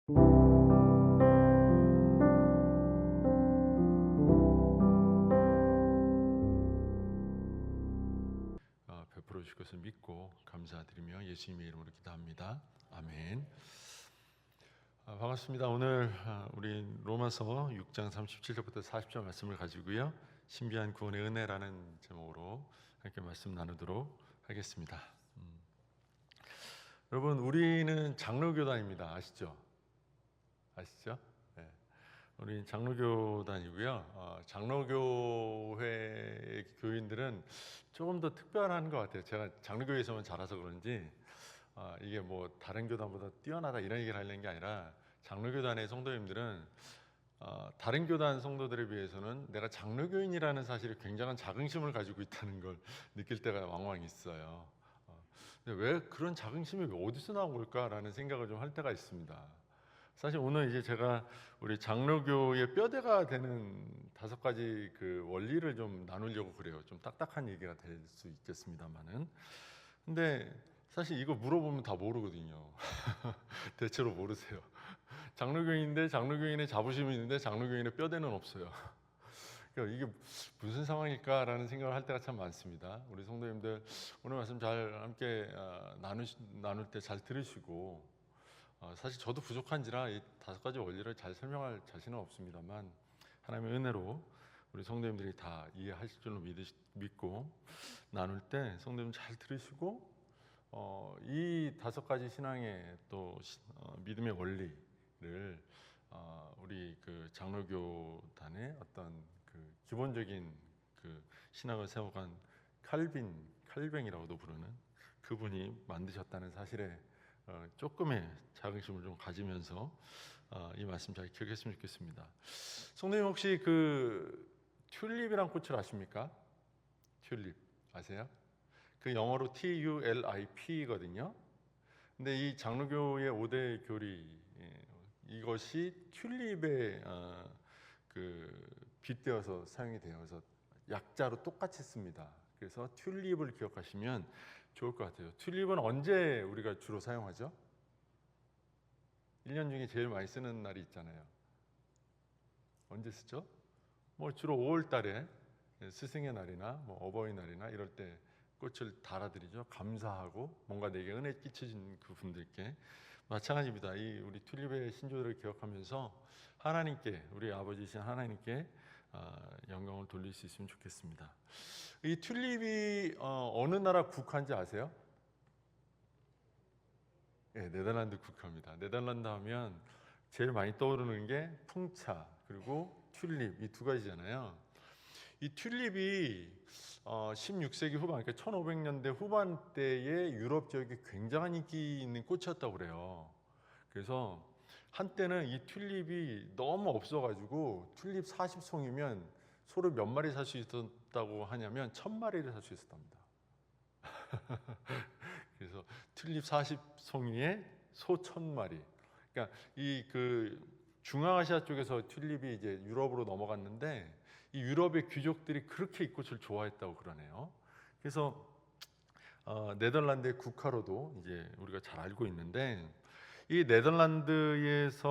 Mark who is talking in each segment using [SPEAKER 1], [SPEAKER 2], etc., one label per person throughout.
[SPEAKER 1] 베풀어 주실 것을 믿고 감사드리며 예수님의 이름으로 기도합니다. 아멘. 반갑습니다. 오늘 우리 로마서 6장 37절부터 40절 말씀을 가지고요, 신비한 구원의 은혜라는 제목으로 함께 말씀 나누도록 하겠습니다. 여러분, 우리는 장로교단입니다. 아시죠? 네. 우리 장로교단이고요. 장로교회 교인들은 조금 더 특별한 것 같아요. 제가 장로교회에서만 자라서 그런지 이게 뭐 다른 교단보다 뛰어나다 이런 얘기를 하려는 게 아니라, 장로교단의 성도님들은 다른 교단 성도들에 비해서는 내가 장로교인이라는 사실에 굉장한 자긍심을 가지고 있다는 걸 느낄 때가 왕왕 있어요. 근데 왜 그런 자긍심이 어디서 나온 걸까라는 생각을 좀 할 때가 있습니다. 사실 오늘 이제 제가 우리 장로교의 뼈대가 되는 5가지 그 원리를 좀 나누려고 그래요. 좀 딱딱한 얘기가 될 수 있겠습니다만은, 근데 사실 이거 물어보면 다 모르거든요. 대체로 모르세요. 장로교인인데 장로교인의 자부심이 있는데 장로교인의 뼈대는 없어요. 그러니까 이게 무슨 상황일까라는 생각을 할 때가 참 많습니다. 우리 성도님들 오늘 말씀 잘 함께 나눌 때 잘 들으시고, 사실 저도 부족한지라 이 5가지 원리를 잘 설명할 자신은 없습니다만, 하나님의 은혜로 우리 성도님들이 다 이해하실 줄로 믿고 나눌 때 성도님 잘 들으시고, 이 5가지 신앙의 또 믿음의 원리를 우리 그 장로교단의 어떤 그 기본적인 그 신학을 세워간 칼뱅이라고도 부르는 그분이 만드셨다는 사실에 조금의 자긍심을 좀 가지면서 이 말씀 잘 기억했으면 좋겠습니다. 성도님, 혹시 그 튤립이란 꽃을 아십니까? 튤립 아세요? 그 영어로 TULIP거든요. 근데 이 장로교의 5대 교리, 이것이 튤립에 그 빗대어서 사용이 돼요. 그래서 약자로 똑같이 씁니다. 그래서 튤립을 기억하시면 좋을 것 같아요. 튤립은 언제 우리가 주로 사용하죠? 1년 중에 제일 많이 쓰는 날이 있잖아요. 언제 쓰죠? 뭐 주로 5월 달에 스승의 날이나 뭐 어버이날이나 이럴 때 꽃을 달아드리죠. 감사하고 뭔가 내게 은혜 끼쳐준 그 분들께. 마찬가지입니다. 이 우리 튤립의 신조들을 기억하면서 하나님께, 우리 아버지이신 하나님께 영광을 돌릴 수 있으면 좋겠습니다. 이 튤립이 어느 나라 국화인지 아세요? 네, 네덜란드 국화입니다. 네덜란드 하면 제일 많이 떠오르는 게 풍차 그리고 튤립, 이 2가지잖아요. 이 튤립이 16세기 후반, 그러니까 1500년대 후반대에 유럽 지역에 굉장한 인기 있는 꽃이었다고 그래요. 그래서 한때는 이 튤립이 너무 없어가지고 튤립 40송이면 소를 몇 마리 살 수 있었다고 하냐면 1000마리를 살 수 있었답니다. 그래서 튤립 40송이에 소 1000마리. 그러니까 이 그 중앙아시아 쪽에서 튤립이 이제 유럽으로 넘어갔는데, 이 유럽의 귀족들이 그렇게 이 꽃을 좋아했다고 그러네요. 그래서 네덜란드의 국화로도 이제 우리가 잘 알고 있는데, 이 네덜란드에서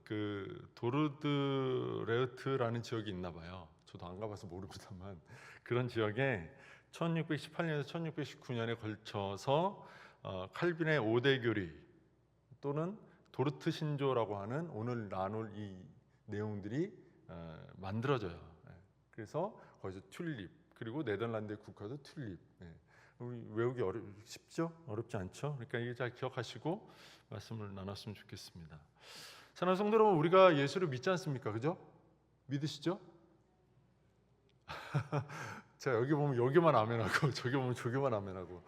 [SPEAKER 1] 그 도르드레우트라는 지역이 있나 봐요. 저도 안 가봐서 모릅니다만 그런 지역에 1618년에서 1619년에 걸쳐서 칼빈의 5대 교리 또는 도르트 신조라고 하는 오늘 나눌 이 내용들이 만들어져요. 그래서 거기서 튤립, 그리고 네덜란드의 국화도 튤립. 우리 외우기 쉽죠? 어렵지 않죠? 그러니까 이게 잘 기억하시고 말씀을 나눴으면 좋겠습니다. 사랑하는 성도 여러분, 우리가 예수를 믿지 않습니까? 그죠? 믿으시죠? 자, 여기 보면 여기만 아멘하고 저기 보면 저기만 아멘하고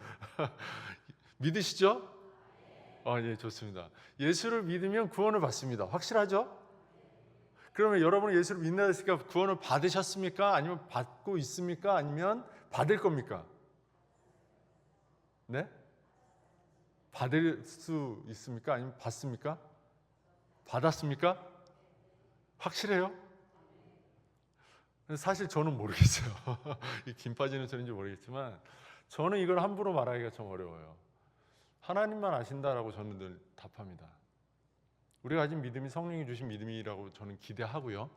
[SPEAKER 1] 믿으시죠? 예, 좋습니다. 예수를 믿으면 구원을 받습니다. 확실하죠? 그러면 여러분은 예수를 믿는다 했으니까 구원을 받으셨습니까? 아니면 받고 있습니까? 아니면 받을 겁니까? 네? 받을 수 있습니까? 아니면 받습니까? 받았습니까? 확실해요? 사실 저는 모르겠어요. 이 김 빠지는 소리인지 모르겠지만 저는 이걸 함부로 말하기가 좀 어려워요. 하나님만 아신다라고 저는 늘 답합니다. 우리가 가진 믿음이 성령이 주신 믿음이라고 저는 기대하고요.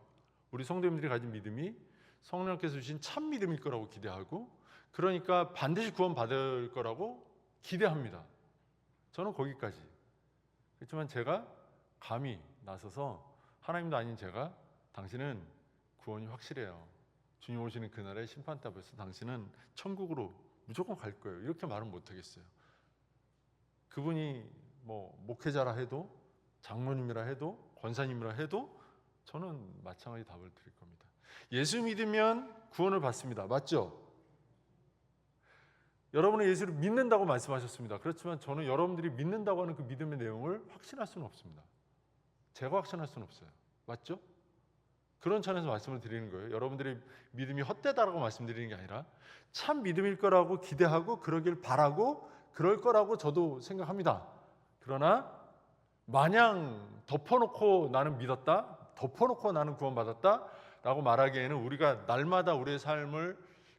[SPEAKER 1] 우리 성도님들이 가진 믿음이 성령께서 주신 참 믿음일 거라고 기대하고, 그러니까 반드시 구원받을 거라고 기대합니다. 저는 거기까지. 그렇지만 제가 감히 나서서 하나님도 아닌 제가 당신은 구원이 확실해요, 주님 오시는 그날의 심판답에서 당신은 천국으로 무조건 갈 거예요, 이렇게 말은 못하겠어요. 그분이 뭐 목회자라 해도 장로님이라 해도 권사님이라 해도 저는 마찬가지 답을 드릴 겁니다. 예수 믿으면 구원을 받습니다. 맞죠? 여러분은 예수를 믿는다고 말씀하셨습니다. 그렇지만 저는 여러분들이 믿는다고 하는 그 믿음의 내용을 확신할 수는 없습니다. 제가 확신할 수는 없어요. 맞죠? 그런 차원에서 말씀을 드리는 거예요. 여러분들의 믿음이 헛되다라고 말씀드리는 게 아니라 참 믿음일 거라고 기대하고 그러길 바라고 그럴 거라고 저도 생각합니다. 그러나 마냥 덮어놓고 나는 믿었다, 덮어놓고 나는 구원받았다 라고 말하기에는 우리가 날마다 우리의 삶을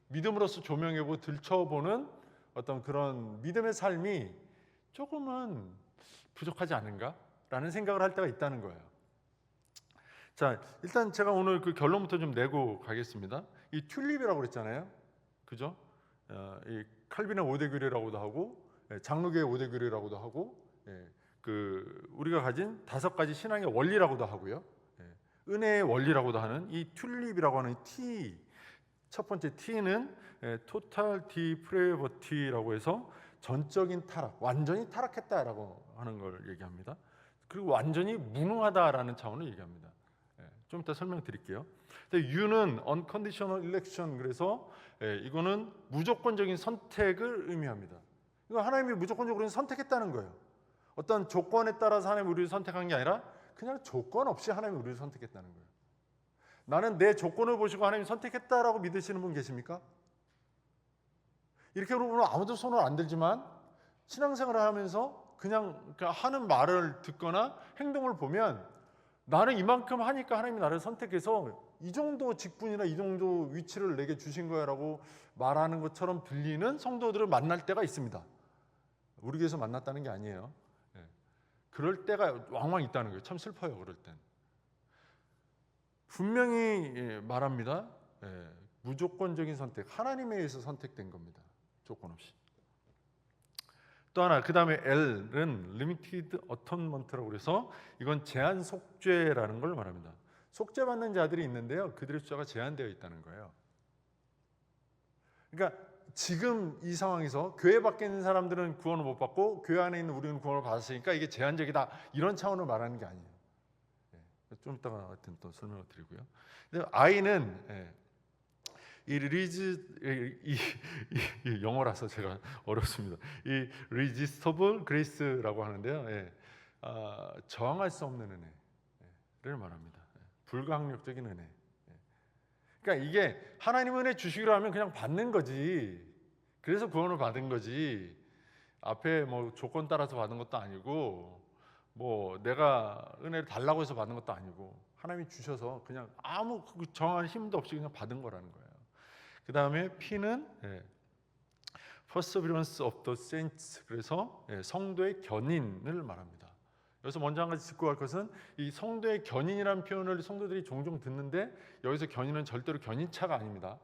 [SPEAKER 1] 믿음으로써 조명해보고 들춰보는 어떤 그런 믿음의 삶이 조금은 부족하지 않은가 라는 생각을 할 때가 있다는 거예요. 자, 일단 제가 오늘 그 결론부터 좀 내고 가겠습니다. 이 튤립이라고 그랬잖아요, 그죠? 이 칼빈의 5대 교리라고도 하고 장로교의 5대 교리라고도 하고 그 우리가 가진 5가지 신앙의 원리라고도 하고요, 은혜의 원리라고도 하는 이 튤립이라고 하는 T, 첫 번째 T는 토탈 디프레버티라고 해서 전적인 타락, 완전히 타락했다라고 하는 걸 얘기합니다. 그리고 완전히 무능하다라는 차원을 얘기합니다. 좀 이따 설명드릴게요. U는 unconditional election, 그래서 이거는 무조건적인 선택을 의미합니다. 이거 하나님이 무조건적으로 선택했다는 거예요. 어떤 조건에 따라서 하나님이 우리를 선택한 게 아니라 그냥 조건 없이 하나님이 우리를 선택했다는 거예요. 나는 내 조건을 보시고 하나님이 선택했다라고 믿으시는 분 계십니까? 이렇게 물어보면 아무도 손을 안 들지만 신앙생활을 하면서 그냥 하는 말을 듣거나 행동을 보면 나는 이만큼 하니까 하나님이 나를 선택해서 이 정도 직분이나 이 정도 위치를 내게 주신 거야 라고 말하는 것처럼 들리는 성도들을 만날 때가 있습니다. 우리 교회에서 만났다는 게 아니에요. 그럴 때가 왕왕 있다는 거예요. 참 슬퍼요, 그럴 땐. 분명히 말합니다. 무조건적인 선택, 하나님에 의해서 선택된 겁니다. 조건 없이. 또 하나, 그 다음에 L은 Limited Atonement라고 해서 이건 제한 속죄라는 걸 말합니다. 속죄받는 자들이 있는데요, 그들의 숫자가 제한되어 있다는 거예요. 그러니까 지금 이 상황에서 교회 밖에 있는 사람들은 구원을 못 받고 교회 안에 있는 우리는 구원을 받았으니까 이게 제한적이다, 이런 차원을 말하는 게 아니에요. 좀 이따가 하여튼 또 설명을 드리고요. I는 이 영어라서 제가 어렵습니다. 이 irresistible grace라고 하는데요, 저항할 수 없는 은혜를 말합니다. 불가항력적인 은혜. 그러니까 이게 하나님 은혜 주시기로 하면 그냥 받는 거지. 그래서 구원을 받은 거지. 앞에 뭐 조건 따라서 받은 것도 아니고, 뭐 내가 은혜를 달라고 해서 받는 것도 아니고, 하나님이 주셔서 그냥 아무 정한 힘도 없이 그냥 받은 거라는 거예요. 그 다음에 P는 Perseverance of the Saints, 그래서 성도의 견인을 말합니다. 여기서 먼저 한 가지 짚고 갈 것은 이 성도의 견인이라는 표현을 성도들이 종종 듣는데, 여기서 견인은 절대로 견인차가 아닙니다.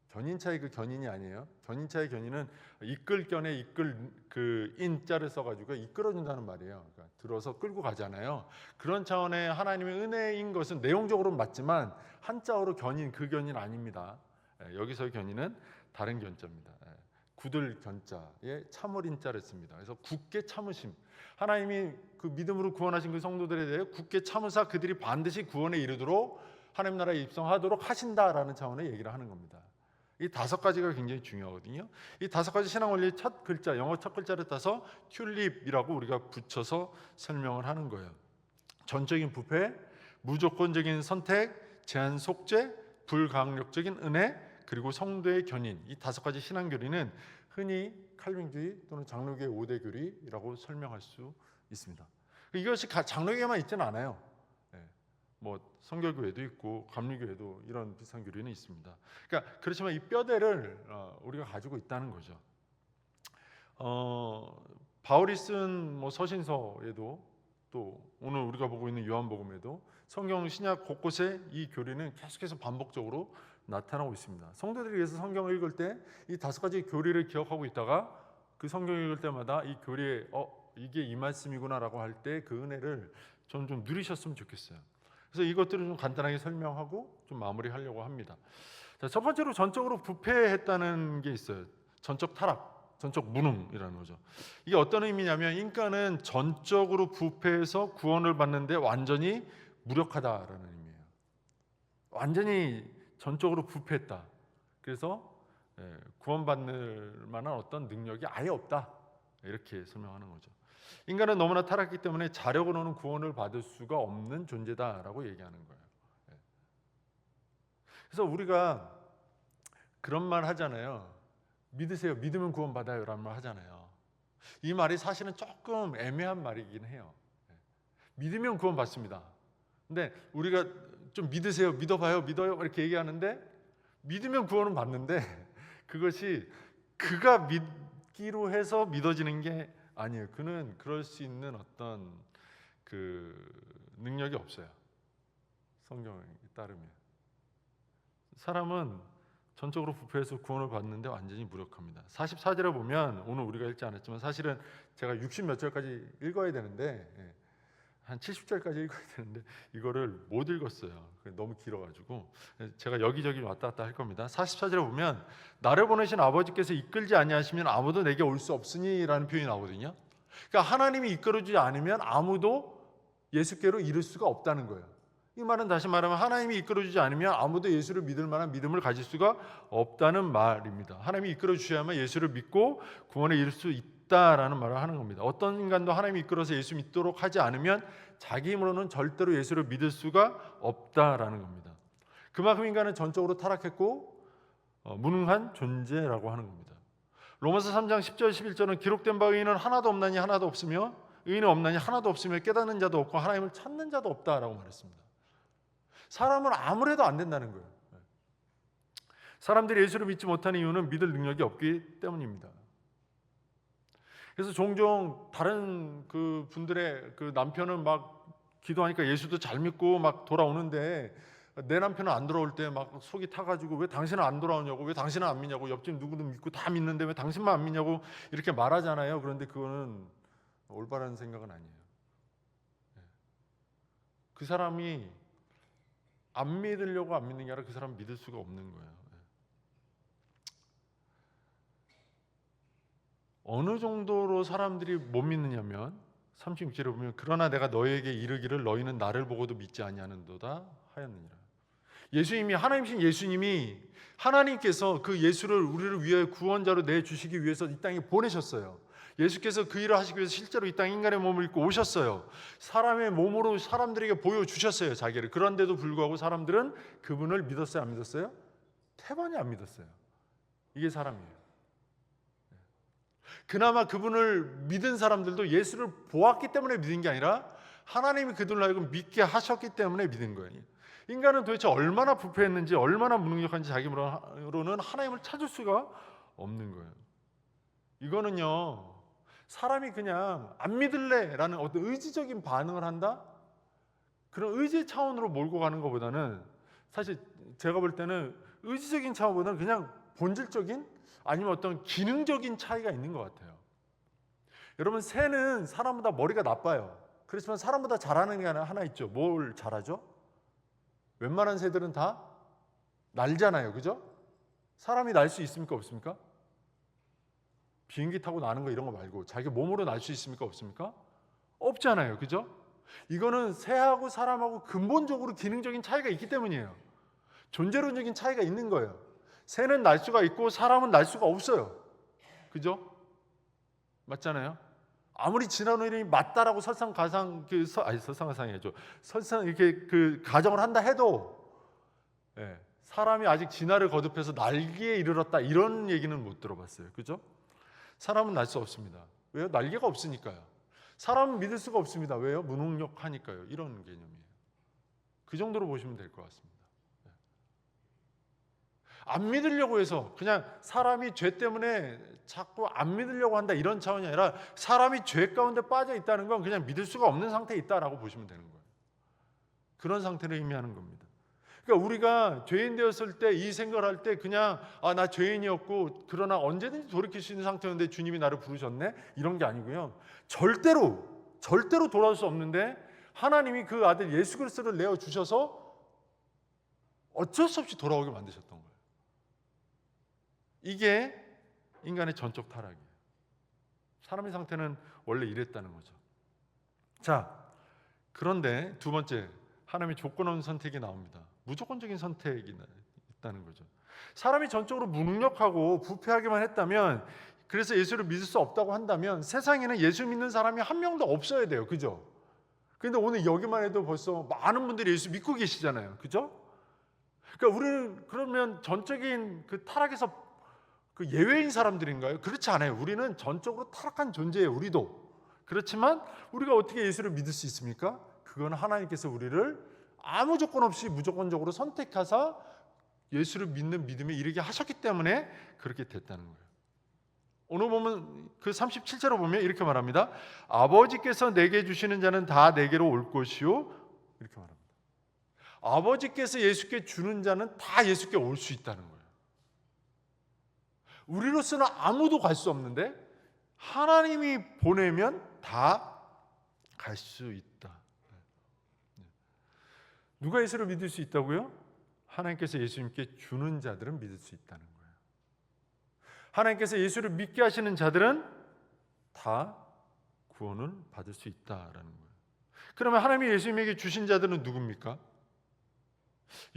[SPEAKER 1] 견인차의 그 견인이 아니에요. 견인차의 견인은 이끌 견에 이끌 그 인자를 써가지고 이끌어준다는 말이에요. 그러니까 들어서 끌고 가잖아요. 그런 차원의 하나님의 은혜인 것은 내용적으로는 맞지만 한자어로 견인, 그 견인 아닙니다. 여기서의 견인은 다른 견자입니다. 굳을 견자에 참을 인자를 씁니다. 그래서 굳게 참으심, 하나님이 그 믿음으로 구원하신 그 성도들에 대해 굳게 참으사 그들이 반드시 구원에 이르도록 하나님 나라에 입성하도록 하신다라는 차원의 얘기를 하는 겁니다. 이 5가지가 굉장히 중요하거든요. 이 5가지 신앙 원리의 첫 글자, 영어 첫 글자를 따서 튤립이라고 우리가 붙여서 설명을 하는 거예요. 전적인 부패, 무조건적인 선택, 제한 속죄, 불가항력적인 은혜, 그리고 성도의 견인, 이 5가지 신앙 교리는 흔히 칼빈주의 또는 장로교의 5대 교리라고 설명할 수 있습니다. 이것이 장로교에만 있지는 않아요. 뭐 성결교회도 있고 감리교회도 이런 비슷한 교리는 있습니다. 그러니까 그렇지만 이 뼈대를 우리가 가지고 있다는 거죠. 바울이 쓴 뭐 서신서에도 또 오늘 우리가 보고 있는 요한복음에도 성경 신약 곳곳에 이 교리는 계속해서 반복적으로 나타나고 있습니다. 성도들이 위해서 성경을 읽을 때 이 5가지 교리를 기억하고 있다가 그 성경을 읽을 때마다 이 교리에 이게 이 말씀이구나라고 할 때 그 은혜를 좀 누리셨으면 좋겠어요. 그래서 이것들을 좀 간단하게 설명하고 좀 마무리하려고 합니다. 자, 첫 번째로 전적으로 부패했다는 게 있어요. 전적 타락, 전적 무능이라는 거죠. 이게 어떤 의미냐면 인간은 전적으로 부패해서 구원을 받는데 완전히 무력하다라는 의미예요. 완전히 전적으로 부패했다. 그래서 구원받을 만한 어떤 능력이 아예 없다. 이렇게 설명하는 거죠. 인간은 너무나 타락했기 때문에 자력으로는 구원을 받을 수가 없는 존재다라고 얘기하는 거예요. 그래서 우리가 그런 말 하잖아요. 믿으세요. 믿으면 구원 받아요. 라는 말 하잖아요. 이 말이 사실은 조금 애매한 말이긴 해요. 믿으면 구원 받습니다. 근데 우리가 좀 믿으세요. 믿어봐요. 믿어요. 이렇게 얘기하는데 믿으면 구원은 받는데 그것이 그가 믿기로 해서 믿어지는 게 아니에요. 그는 그럴 수 있는 어떤 그 능력이 없어요. 성경에 따르면 사람은 전적으로 부패해서 구원을 받는데 완전히 무력합니다. 44절에 보면 오늘 우리가 읽지 않았지만 사실은 제가 60몇 절까지 읽어야 되는데 한 70절까지 읽어야 되는데 이거를 못 읽었어요. 너무 길어가지고 제가 여기저기 왔다 갔다 할 겁니다. 44절에 보면 나를 보내신 아버지께서 이끌지 아니하시면 아무도 내게 올 수 없으니라는 표현이 나오거든요. 그러니까 하나님이 이끌어주지 않으면 아무도 예수께로 이를 수가 없다는 거예요. 이 말은 다시 말하면 하나님이 이끌어주지 않으면 아무도 예수를 믿을 만한 믿음을 가질 수가 없다는 말입니다. 하나님이 이끌어주셔야만 예수를 믿고 구원에 이를 수 있다라는 말을 하는 겁니다. 어떤 인간도 하나님이 이끌어서 예수 믿도록 하지 않으면 자기 힘으로는 절대로 예수를 믿을 수가 없다라는 겁니다. 그만큼 인간은 전적으로 타락했고 무능한 존재라고 하는 겁니다. 로마서 3장 10절 11절은 기록된 바 의인은 하나도 없나니 하나도 없으며 의인은 없나니 하나도 없으며 깨닫는 자도 없고 하나님을 찾는 자도 없다라고 말했습니다. 사람은 아무래도 안 된다는 거예요. 사람들이 예수를 믿지 못하는 이유는 믿을 능력이 없기 때문입니다. 그래서 종종 다른 그 분들의 그 남편은 막 기도하니까 예수도 잘 믿고 막 돌아오는데 내 남편은 안 돌아올 때 막 속이 타가지고 왜 당신은 안 돌아오냐고, 왜 당신은 안 믿냐고, 옆집 누구든 믿고 다 믿는데 왜 당신만 안 믿냐고 이렇게 말하잖아요. 그런데 그거는 올바른 생각은 아니에요. 그 사람이 안 믿으려고 안 믿는 게 아니라 그 사람 믿을 수가 없는 거예요. 어느 정도로 사람들이 못 믿느냐면 36절에 보면 그러나 내가 너에게 이르기를 너희는 나를 보고도 믿지 아니하는도다 하였느니라. 예수님이 하나님이신 예수님이 하나님께서 그 예수를 우리를 위해 구원자로 내주시기 위해서 이 땅에 보내셨어요. 예수께서 그 일을 하시기 위해서 실제로 이 땅에 인간의 몸을 입고 오셨어요. 사람의 몸으로 사람들에게 보여주셨어요, 자기를. 그런데도 불구하고 사람들은 그분을 믿었어요, 안 믿었어요? 태반이 안 믿었어요. 이게 사람이에요. 그나마 그분을 믿은 사람들도 예수를 보았기 때문에 믿은 게 아니라 하나님이 그들로 하여금 믿게 하셨기 때문에 믿은 거예요. 인간은 도대체 얼마나 부패했는지 얼마나 무능력한지 자기 힘으로는 하나님을 찾을 수가 없는 거예요. 이거는요, 사람이 그냥 안 믿을래라는 어떤 의지적인 반응을 한다? 그런 의지 차원으로 몰고 가는 것보다는 사실 제가 볼 때는 의지적인 차원보다는 그냥 본질적인 아니면 어떤 기능적인 차이가 있는 것 같아요. 여러분, 새는 사람보다 머리가 나빠요. 그렇지만 사람보다 잘하는 게 하나 있죠. 뭘 잘하죠? 웬만한 새들은 다 날잖아요. 그죠? 사람이 날 수 있습니까? 없습니까? 비행기 타고 나는 거 이런 거 말고 자기 몸으로 날 수 있습니까? 없습니까? 없잖아요. 그죠? 이거는 새하고 사람하고 근본적으로 기능적인 차이가 있기 때문이에요. 존재론적인 차이가 있는 거예요. 새는 날 수가 있고 사람은 날 수가 없어요. 그죠? 맞잖아요. 아무리 지난 이름이 맞다라고 설상 이렇게 그 가정을 한다 해도 사람이 아직 진화를 거듭해서 날개에 이르렀다 이런 얘기는 못 들어봤어요. 그죠? 사람은 날 수 없습니다. 왜요? 날개가 없으니까요. 사람은 믿을 수가 없습니다. 왜요? 무능력하니까요. 이런 개념이에요. 그 정도로 보시면 될 것 같습니다. 안 믿으려고 해서, 그냥 사람이 죄 때문에 자꾸 안 믿으려고 한다 이런 차원이 아니라 사람이 죄 가운데 빠져 있다는 건 그냥 믿을 수가 없는 상태에 있다라고 보시면 되는 거예요. 그런 상태를 의미하는 겁니다. 그러니까 우리가 죄인 되었을 때, 이 생각을 할 때 그냥 나 죄인이었고 그러나 언제든지 돌이킬 수 있는 상태였는데 주님이 나를 부르셨네, 이런 게 아니고요. 절대로 돌아올 수 없는데 하나님이 그 아들 예수 그리스도를 내어 주셔서 어쩔 수 없이 돌아오게 만드셨던 거예요. 이게 인간의 전적 타락이에요. 사람의 상태는 원래 이랬다는 거죠. 자, 그런데 두 번째, 하나님의 조건 없는 선택이 나옵니다. 무조건적인 선택이 있다는 거죠. 사람이 전적으로 무능력하고 부패하기만 했다면, 그래서 예수를 믿을 수 없다고 한다면 세상에는 예수 믿는 사람이 한 명도 없어야 돼요. 그죠? 그런데 오늘 여기만 해도 벌써 많은 분들이 예수 믿고 계시잖아요. 그죠? 그러니까 우리는 그러면 전적인 그 타락에서 그 예외인 사람들인가요? 그렇지 않아요. 우리는 전적으로 타락한 존재예요. 우리도. 그렇지만 우리가 어떻게 예수를 믿을 수 있습니까? 그건 하나님께서 우리를 아무 조건 없이 무조건적으로 선택하사 예수를 믿는 믿음에 이르게 하셨기 때문에 그렇게 됐다는 거예요. 오늘 보면 그 37절로 보면 이렇게 말합니다. 아버지께서 내게 주시는 자는 다 내게로 올 것이요, 이렇게 말합니다. 아버지께서 예수께 주는 자는 다 예수께 올 수 있다는 거예요. 우리로서는 아무도 갈 수 없는데 하나님이 보내면 다 갈 수 있다. 누가 예수를 믿을 수 있다고요? 하나님께서 예수님께 주는 자들은 믿을 수 있다는 거예요. 하나님께서 예수를 믿게 하시는 자들은 다 구원을 받을 수 있다라는 거예요. 그러면 하나님이 예수님에게 주신 자들은 누굽니까?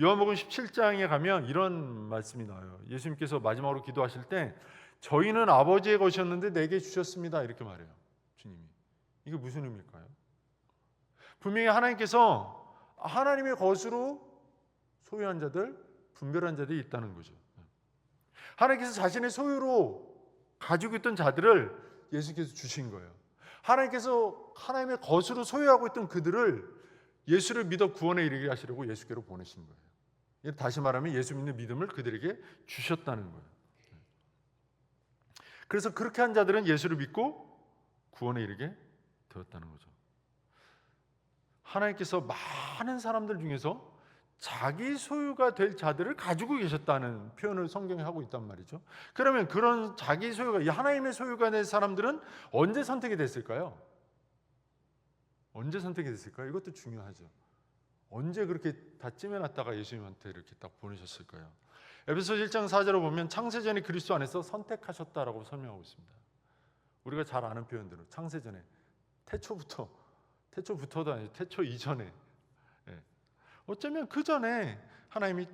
[SPEAKER 1] 요한복음 17장에 가면 이런 말씀이 나와요. 예수님께서 마지막으로 기도하실 때 저희는 아버지의 것이었는데 내게 주셨습니다, 이렇게 말해요. 주님이. 이게 무슨 의미일까요? 분명히 하나님께서 하나님의 것으로 소유한 자들, 분별한 자들이 있다는 거죠. 하나님께서 자신의 소유로 가지고 있던 자들을 예수께서 주신 거예요. 하나님께서 하나님의 것으로 소유하고 있던 그들을 예수를 믿어 구원에 이르게 하시려고 예수께로 보내신 거예요. 다시 말하면 예수 믿는 믿음을 그들에게 주셨다는 거예요. 그래서 그렇게 한 자들은 예수를 믿고 구원에 이르게 되었다는 거죠. 하나님께서 많은 사람들 중에서 자기 소유가 될 자들을 가지고 계셨다는 표현을 성경에 하고 있단 말이죠. 그러면 그런 자기 소유가, 이 하나님의 소유가 된 사람들은 언제 선택이 됐을까요? 언제 선택이 됐을까요? 이것도 중요하죠. 언제 그렇게 다 찜해놨다가 예수님한테 이렇게 딱 보내셨을까요? 에베소서 1장 4절을 보면 창세전에 그리스도 안에서 선택하셨다라고 설명하고 있습니다. 우리가 잘 아는 표현대로 창세전에, 태초부터도 아니죠. 태초 이전에. 어쩌면 그 전에 하나님이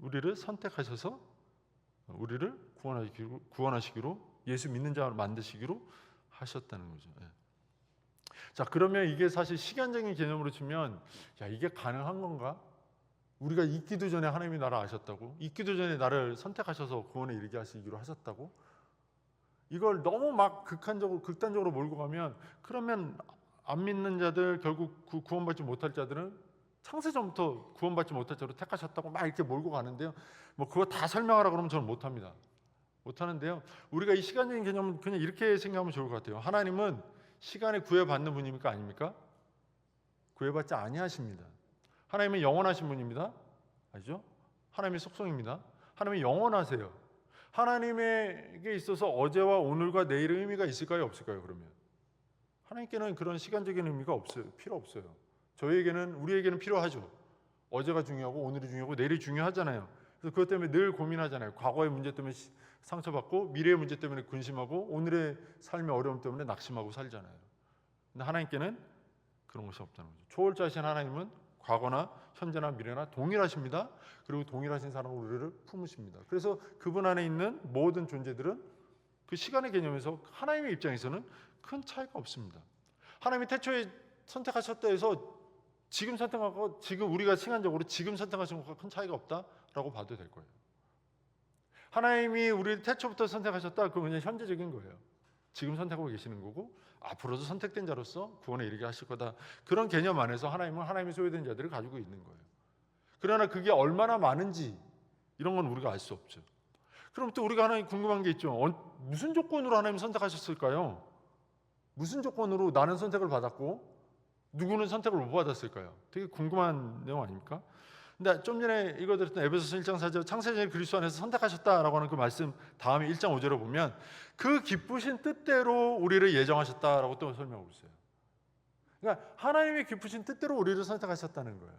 [SPEAKER 1] 우리를 선택하셔서 우리를 구원하시기로, 예수 믿는 자를 만드시기로 하셨다는 거죠. 자, 그러면 이게 사실 시간적인 개념으로 치면, 야, 이게 가능한 건가? 우리가 있기도 전에 하나님이 나를 아셨다고? 있기도 전에 나를 선택하셔서 구원에 이르게 하시기로 하셨다고? 이걸 너무 막 극단적으로 몰고 가면, 그러면 안 믿는 자들, 결국 구원받지 못할 자들은 창세전부터 구원받지 못할 자로 택하셨다고 막 이렇게 몰고 가는데요. 뭐 그거 다 설명하라 그러면 저는 못합니다. 못하는데요. 우리가 이 시간적인 개념은 그냥 이렇게 생각하면 좋을 것 같아요. 하나님은 시간에 구애받는 분입니까? 아닙니까? 구애받지 아니하십니다. 하나님은 영원하신 분입니다. 아시죠? 하나님의 속성입니다. 하나님은 영원하세요. 하나님에게 있어서 어제와 오늘과 내일의 의미가 있을까요? 없을까요? 그러면 하나님께는 그런 시간적인 의미가 없어요. 필요 없어요. 우리에게는 필요하죠. 어제가 중요하고 오늘이 중요하고 내일이 중요하잖아요. 그래서 그것 때문에 늘 고민하잖아요. 과거의 문제 때문에 상처받고, 미래의 문제 때문에 근심하고, 오늘의 삶의 어려움 때문에 낙심하고 살잖아요. 근데 하나님께는 그런 것이 없다는 거죠. 초월자이신 하나님은 과거나 현재나 미래나 동일하십니다. 그리고 동일하신 사랑으로 우리를 품으십니다. 그래서 그분 안에 있는 모든 존재들은 그 시간의 개념에서 하나님의 입장에서는 큰 차이가 없습니다. 하나님이 태초에 선택하셨다 해서 지금 선택하고 지금 우리가 시간적으로 지금 선택하신 것과 큰 차이가 없다라고 봐도 될 거예요. 하나님이 우리를 태초부터 선택하셨다, 그건 그냥 현재적인 거예요. 지금 선택하고 계시는 거고, 앞으로도 선택된 자로서 구원에 이르게 하실 거다. 그런 개념 안에서 하나님은 하나님의 소유된 자들을 가지고 있는 거예요. 그러나 그게 얼마나 많은지, 이런 건 우리가 알 수 없죠. 그럼 또 우리가 하나님 궁금한 게 있죠. 무슨 조건으로 하나님 선택하셨을까요? 무슨 조건으로 나는 선택을 받았고 누구는 선택을 못 받았을까요? 되게 궁금한 내용 아닙니까? 근데 좀 전에 읽어드렸던 에베소서 1장 4절 창세전에 그리스도 안에서 선택하셨다라고 하는 그 말씀 다음에 1장 5절에 보면 그 기쁘신 뜻대로 우리를 예정하셨다라고 또 설명하고 있어요. 그러니까 하나님의 기쁘신 뜻대로 우리를 선택하셨다는 거예요.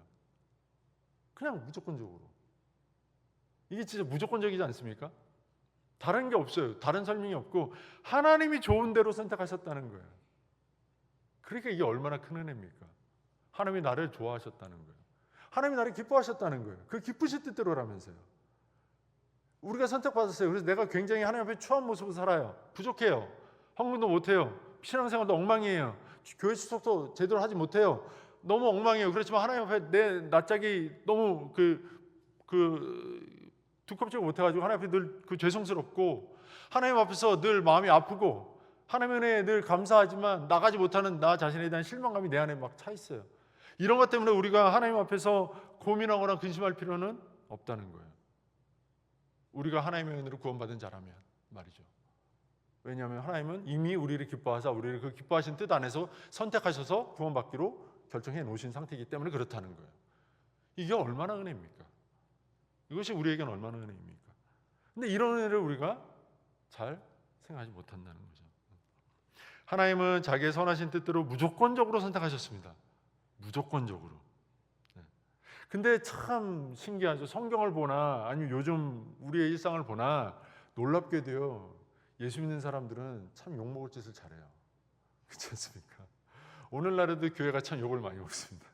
[SPEAKER 1] 그냥 무조건적으로. 이게 진짜 무조건적이지 않습니까? 다른 게 없어요. 다른 설명이 없고 하나님이 좋은 대로 선택하셨다는 거예요. 그러니까 이게 얼마나 큰 은혜입니까? 하나님이 나를 좋아하셨다는 거예요. 하나님이 나를 기뻐하셨다는 거예요. 그 기쁘신 뜻대로라면서요. 우리가 선택받았어요. 그래서 내가 굉장히 하나님 앞에 추한 모습으로 살아요. 부족해요. 헌금도 못해요. 신앙생활도 엉망이에요. 교회 수속도 제대로 하지 못해요. 너무 엉망이에요. 그렇지만 하나님 앞에 내 낯짝이 너무 두껍지 못해가지고 하나님 앞에 늘 죄송스럽고 하나님 앞에서 늘 마음이 아프고 하나님의 은혜에 늘 감사하지만 나가지 못하는 나 자신에 대한 실망감이 내 안에 막 차 있어요. 이런 것 때문에 우리가 하나님 앞에서 고민하거나 근심할 필요는 없다는 거예요. 우리가 하나님의 은혜로 구원받은 자라면 말이죠. 왜냐하면 하나님은 이미 우리를 기뻐하사 우리를 그 기뻐하신 뜻 안에서 선택하셔서 구원받기로 결정해 놓으신 상태이기 때문에 그렇다는 거예요. 이게 얼마나 은혜입니까? 이것이 우리에게는 얼마나 은혜입니까? 근데 이런 은혜를 우리가 잘 생각하지 못한다는 거죠. 하나님은 자기의 선하신 뜻대로 무조건적으로 선택하셨습니다. 무조건적으로. 근데 참 신기하죠. 성경을 보나 아니면 요즘 우리의 일상을 보나 놀랍게도요. 예수 믿는 사람들은 참 욕먹을 짓을 잘해요. 그렇지 않습니까? 오늘날에도 교회가 참 욕을 많이 먹습니다.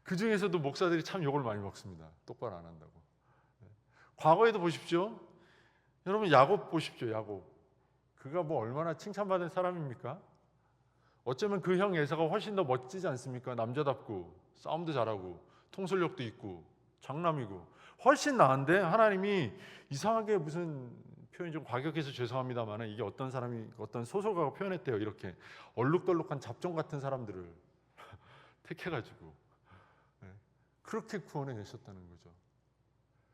[SPEAKER 1] 그 중에서도 목사들이 참 욕을 많이 먹습니다. 똑바로 안 한다고. 과거에도 보십시오. 여러분 야곱 보십시오. 야곱. 그가 뭐 얼마나 칭찬받은 사람입니까? 어쩌면 그 형 에사가 훨씬 더 멋지지 않습니까? 남자답고 싸움도 잘하고 통솔력도 있고 장남이고 훨씬 나은데 하나님이 이상하게 무슨 표현이 좀 과격해서 죄송합니다만 이게 어떤 사람이 어떤 소설가가 표현했대요. 이렇게 얼룩덜룩한 잡종 같은 사람들을 택해가지고 그렇게 구원해 내셨다는 거죠.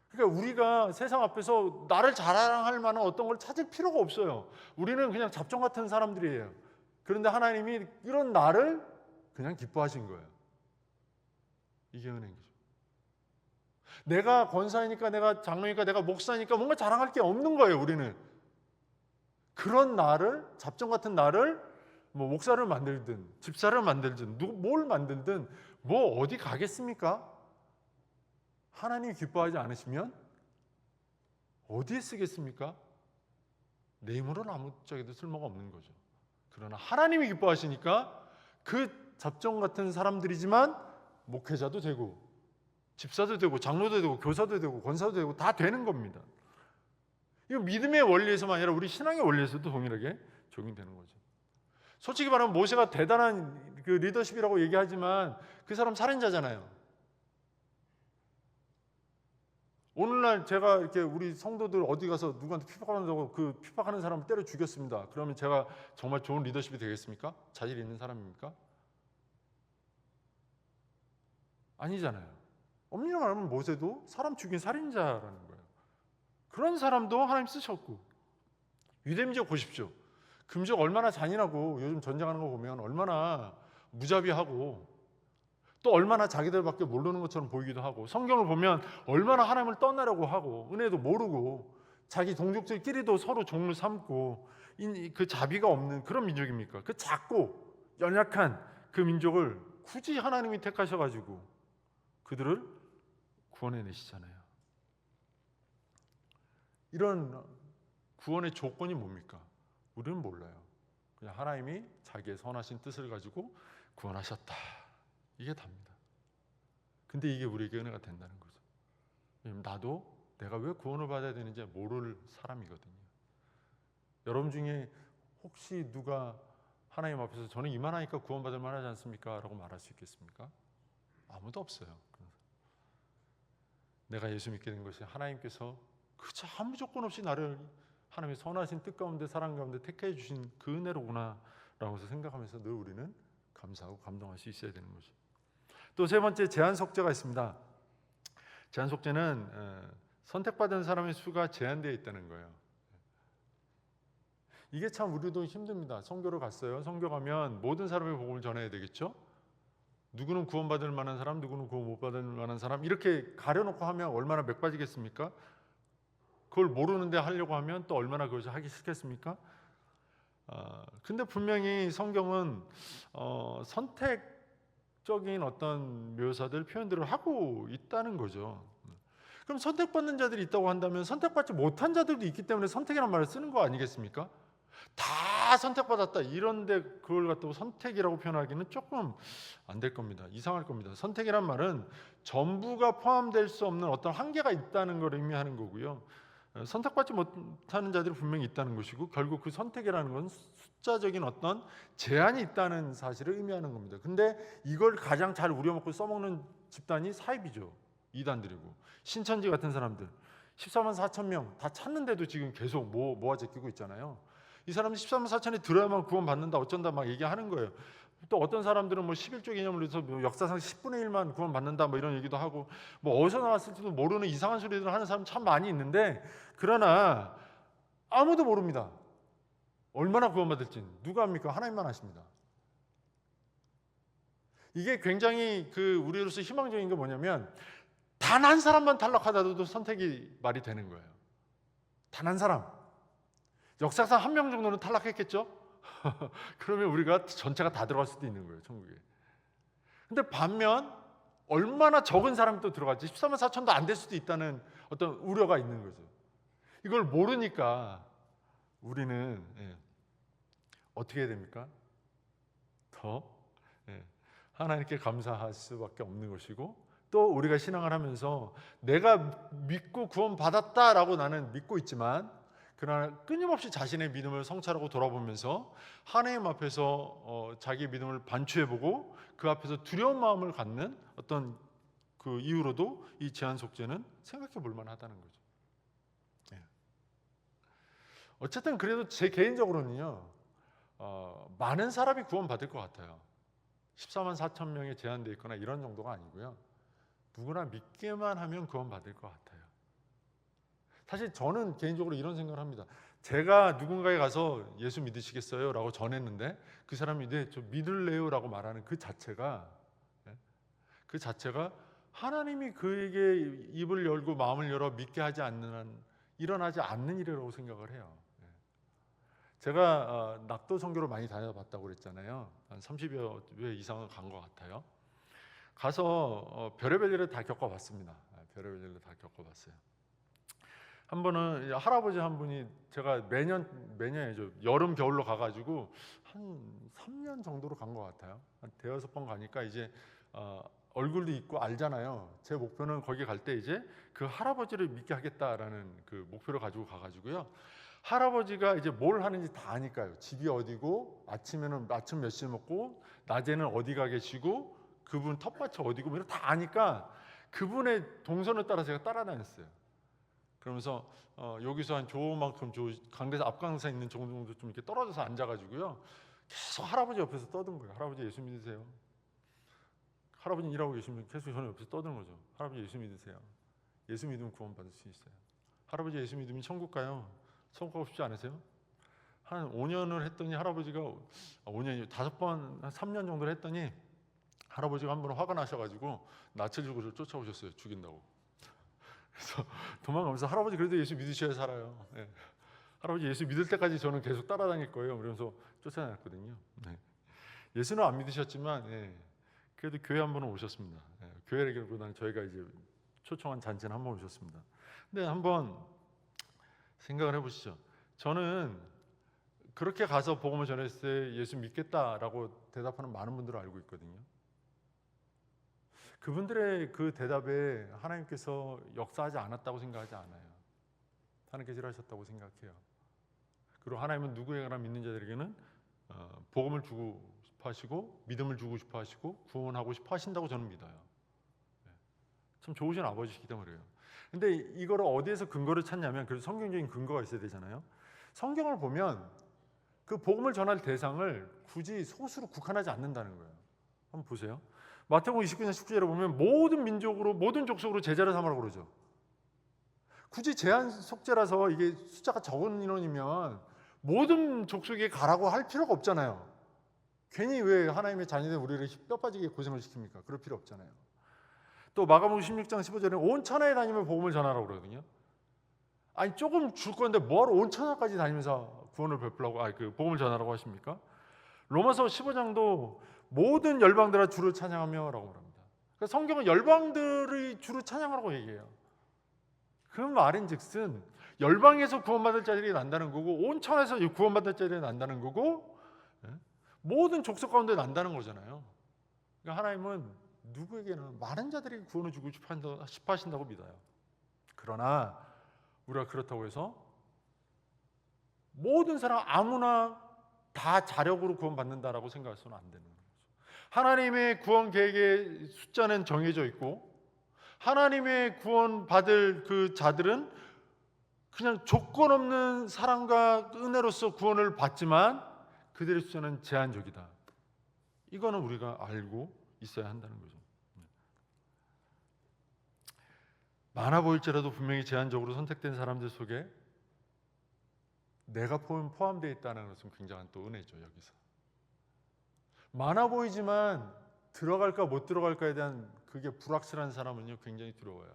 [SPEAKER 1] 그러니까 우리가 세상 앞에서 나를 자랑할 만한 어떤 걸 찾을 필요가 없어요. 우리는 그냥 잡종 같은 사람들이에요. 그런데 하나님이 이런 나를 그냥 기뻐하신 거예요. 이게 은혜인 거죠. 내가 권사이니까 내가 장로니까 내가 목사니까 뭔가 자랑할 게 없는 거예요. 우리는 그런 나를 잡종 같은 나를 뭐 목사를 만들든 집사를 만들든 뭘 만들든 뭐 어디 가겠습니까? 하나님이 기뻐하지 않으시면 어디에 쓰겠습니까? 내 힘으로는 아무짝에도 쓸모가 없는 거죠. 그러나 하나님이 기뻐하시니까 그 잡종 같은 사람들이지만 목회자도 되고 집사도 되고 장로도 되고 교사도 되고 권사도 되고 다 되는 겁니다. 이거 믿음의 원리에서만 아니라 우리 신앙의 원리에서도 동일하게 적용되는 거죠. 솔직히 말하면 모세가 대단한 그 리더십이라고 얘기하지만 그 사람 살인자잖아요. 오늘날 제가 이렇게 우리 성도들 어디 가서 누구한테 핍박한다고 그 핍박하는 사람을 때려 죽였습니다. 그러면 제가 정말 좋은 리더십이 되겠습니까? 자질 있는 사람입니까? 아니잖아요. 엄밀히 말하면 모세도 사람 죽인 살인자라는 거예요. 그런 사람도 하나님 쓰셨고 유대민족 보십시오. 금족 얼마나 잔인하고 요즘 전쟁하는 거 보면 얼마나 무자비하고 또 얼마나 자기들밖에 모르는 것처럼 보이기도 하고 성경을 보면 얼마나 하나님을 떠나려고 하고 은혜도 모르고 자기 동족들끼리도 서로 종을 삼고 그 자비가 없는 그런 민족입니까? 그 작고 연약한 그 민족을 굳이 하나님이 택하셔가지고 그들을 구원해 내시잖아요. 이런 구원의 조건이 뭡니까? 우리는 몰라요. 그냥 하나님이 자기의 선하신 뜻을 가지고 구원하셨다. 이게 답니다. 근데 이게 우리에게 은혜가 된다는 거죠. 왜냐면 나도 내가 왜 구원을 받아야 되는지 모를 사람이거든요. 여러분 중에 혹시 누가 하나님 앞에서 저는 이만하니까 구원받을 만하지 않습니까? 라고 말할 수 있겠습니까? 아무도 없어요. 내가 예수 믿게 된 것이 하나님께서 그저 아무 조건 없이 나를 하나님의 선하신 뜻 가운데 사랑 가운데 택해 주신 그 은혜로구나 라고 생각하면서 늘 우리는 감사하고 감동할 수 있어야 되는 거죠. 또 세 번째 제한 속죄가 있습니다. 제한 속죄는 선택받은 사람의 수가 제한되어 있다는 거예요. 이게 참 우리도 힘듭니다. 선교를 갔어요. 선교 가면 모든 사람의 복음을 전해야 되겠죠. 누구는 구원받을 만한 사람, 누구는 구원 못 받을 만한 사람, 이렇게 가려놓고 하면 얼마나 맥 빠지겠습니까? 그걸 모르는데 하려고 하면 또 얼마나 그것을 하기 싫겠습니까? 근데 분명히 성경은 선택적인 어떤 묘사들, 표현들을 하고 있다는 거죠. 그럼 선택받는 자들이 있다고 한다면 선택받지 못한 자들도 있기 때문에 선택이라는 말을 쓰는 거 아니겠습니까? 다 선택받았다 이런데 그걸 갖다가 선택이라고 표현하기는 조금 안 될 겁니다. 이상할 겁니다. 선택이란 말은 전부가 포함될 수 없는 어떤 한계가 있다는 걸 의미하는 거고요. 선택받지 못하는 자들이 분명히 있다는 것이고, 결국 그 선택이라는 건 숫자적인 어떤 제한이 있다는 사실을 의미하는 겁니다. 근데 이걸 가장 잘 우려먹고 써먹는 집단이 사입이죠. 이단들이고 신천지 같은 사람들 14만 4천 명 다 찾는데도 지금 계속 모아 제끼고 있잖아요. 이 사람들 14만 4천이 들어야만 구원 받는다 어쩐다 막 얘기하는 거예요. 또 어떤 사람들은 뭐 11조 개념을 해서 뭐 역사상 10분의 1만 구원 받는다 뭐 이런 얘기도 하고, 뭐 어디서 나왔을지도 모르는 이상한 소리들을 하는 사람 참 많이 있는데, 그러나 아무도 모릅니다. 얼마나 구원 받을지 누가 합니까? 하나님만 아십니다. 이게 굉장히 우리로서 희망적인 게 뭐냐면, 단 한 사람만 탈락하더라도 선택이 말이 되는 거예요. 단 한 사람. 역사상 한 명 정도는 탈락했겠죠? 그러면 우리가 전체가 다 들어갈 수도 있는 거예요, 천국에. 근데 반면 얼마나 적은 사람이 또 들어갈지 14만 4천도 안 될 수도 있다는 어떤 우려가 있는 거죠. 이걸 모르니까 우리는 어떻게 해야 됩니까? 더 하나님께 감사할 수밖에 없는 것이고, 또 우리가 신앙을 하면서 내가 믿고 구원받았다라고 나는 믿고 있지만, 그러나 끊임없이 자신의 믿음을 성찰하고 돌아보면서 하나님 앞에서 자기 믿음을 반추해보고 그 앞에서 두려운 마음을 갖는 어떤 그 이유로도 이 제한 속죄는 생각해 볼 만하다는 거죠. 어쨌든 그래도 제 개인적으로는요, 많은 사람이 구원받을 것 같아요. 14만 4천 명에 제한되어 있거나 이런 정도가 아니고요, 누구나 믿기만 하면 구원받을 것 같아요. 사실 저는 개인적으로 이런 생각을 합니다. 제가 누군가에 가서 예수 믿으시겠어요? 라고 전했는데 그 사람이 네, 저 믿을래요? 라고 말하는 그 자체가 하나님이 그에게 입을 열고 마음을 열어 믿게 하지 않는 한 일어나지 않는 일이라고 생각을 해요. 제가 낙도 선교를 많이 다녀봤다고 그랬잖아요. 한 30여 회 이상은 간 것 같아요. 가서 별의별 일을 다 겪어봤습니다. 별의별 일을 다 겪어봤어요. 한 번은 할아버지 한 분이, 제가 매년이죠, 여름 겨울로 가가지고 한 3년 정도로 간 것 같아요. 한 대여섯 번 가니까 이제 얼굴도 있고 알잖아요. 제 목표는 거기 갈 때 이제 그 할아버지를 믿게 하겠다라는 그 목표를 가지고 가가지고요. 할아버지가 이제 뭘 하는지 다 아니까요. 집이 어디고, 아침에는 아침 몇 시에 먹고, 낮에는 어디가 계시고, 그분 텃밭이 어디고, 이런 다 아니까 그분의 동선을 따라 제가 따라다녔어요. 그러면서 여기서 한 조만큼 강대에서 앞강사 있는 정도 좀 이렇게 떨어져서 앉아가지고요, 계속 할아버지 옆에서 떠든 거예요. 할아버지 예수 믿으세요? 할아버지 일하고 계시면 계속 저는 옆에서 떠드는 거죠. 할아버지 예수 믿으세요? 예수 믿으면 구원 받을 수 있어요. 할아버지 예수 믿으면 천국 가요. 천국 가고 싶지 않으세요? 한 5년을 했더니 할아버지가 5년이 5번, 한 3년 정도를 했더니 할아버지가 한 번 화가 나셔가지고 낯을 주고 저를 쫓아오셨어요. 죽인다고. 그래서 도망가면서 할아버지 그래도 예수 믿으셔야 살아요. 할아버지 예수 믿을 때까지 저는 계속 따라다닐 거예요. 그러면서 쫓아다녔거든요. 예수는 안 믿으셨지만 그래도 교회 한 번은 오셨습니다. 교회라기보다는 저희가 이제 초청한 잔치는 한 번 오셨습니다. 근데 한번 생각을 해보시죠. 저는 그렇게 가서 복음을 전했을 때 예수 믿겠다라고 대답하는 많은 분들을 알고 있거든요. 그분들의 그 대답에 하나님께서 역사하지 않았다고 생각하지 않아요. 하나님께서 일하셨다고 생각해요. 그리고 하나님은 누구에게나 믿는 자들에게는 복음을 주고 싶어 하시고, 믿음을 주고 싶어 하시고, 구원하고 싶어 하신다고 저는 믿어요. 참 좋으신 아버지시기 때문에 그래요. 근데 이거를 어디에서 근거를 찾냐면, 그래서 성경적인 근거가 있어야 되잖아요. 성경을 보면 그 복음을 전할 대상을 굳이 소수로 국한하지 않는다는 거예요. 한번 보세요. 마태복음 29장 19절에 보면 모든 민족으로, 모든 족속으로 제자를 삼으라고 그러죠. 굳이 제한 속죄라서 이게 숫자가 적은 인원이면 모든 족속에 가라고 할 필요가 없잖아요. 괜히 왜 하나님의 자녀된 우리를 뼈 빠지게 고생을 시킵니까? 그럴 필요 없잖아요. 또 마가복음 16장 15절에 온 천하에 다니며 복음을 전하라고 그러거든요. 아니 조금 줄 건데 뭐하러 온 천하까지 다니면서 구원을 베풀라고 그 복음을 전하라고 하십니까? 로마서 15장도 모든 열방들아 주를 찬양하며라고 말합니다. 그러니까 성경은 열방들의 주를 찬양하라고 얘기해요. 그 말인즉슨 열방에서 구원받을 자들이 난다는 거고 온 천하에서 구원받을 자들이 난다는 거고 모든 족속 가운데 난다는 거잖아요. 그러니까 하나님은 누구에게는 많은 자들에게 구원을 주고 싶어 하신다고 믿어요. 그러나 우리가 그렇다고 해서 모든 사람 아무나 다 자력으로 구원받는다라고 생각해서는 안 되는 거죠. 하나님의 구원 계획의 숫자는 정해져 있고 하나님의 구원받을 그 자들은 그냥 조건 없는 사랑과 은혜로서 구원을 받지만 그들의 숫자는 제한적이다. 이거는 우리가 알고 있어야 한다는 거죠. 많아 보일지라도 분명히 제한적으로 선택된 사람들 속에 내가 포함되어 있다는 것은 굉장한 또 은혜죠. 여기서 많아 보이지만 들어갈까 못 들어갈까에 대한 그게 불확실한 사람은요 굉장히 두려워요.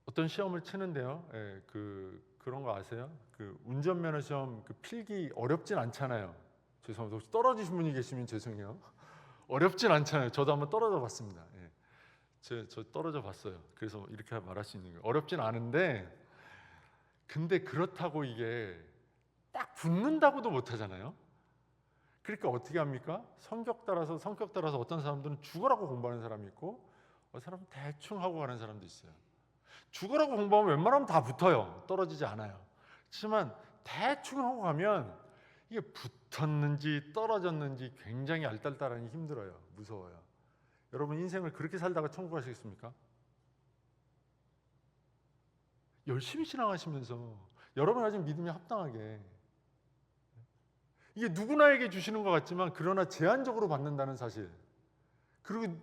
[SPEAKER 1] 어떤 시험을 치는데요, 그런 거 아세요? 그 운전면허 시험 그 필기 어렵진 않잖아요. 죄송합니다. 혹시 떨어지신 분이 계시면 죄송해요. 어렵진 않잖아요. 저도 한번 떨어져 봤습니다. 저 떨어져 봤어요. 그래서 이렇게 말할 수 있는 거예요. 어렵진 않은데 근데 그렇다고 이게 딱 붙는다고도 못하잖아요. 그러니까 어떻게 합니까? 성격 따라서 어떤 사람들은 죽으라고 공부하는 사람이 있고 어떤 사람은 대충 하고 가는 사람도 있어요. 죽으라고 공부하면 웬만하면 다 붙어요. 떨어지지 않아요. 하지만 대충 하고 가면 이게 붙었는지 떨어졌는지 굉장히 알딸딸하니 힘들어요. 무서워요. 여러분 인생을 그렇게 살다가 천국 가시겠습니까? 열심히 신앙하시면서 여러분 가진 믿음에 합당하게 이게 누구나에게 주시는 것 같지만 그러나 제한적으로 받는다는 사실, 그리고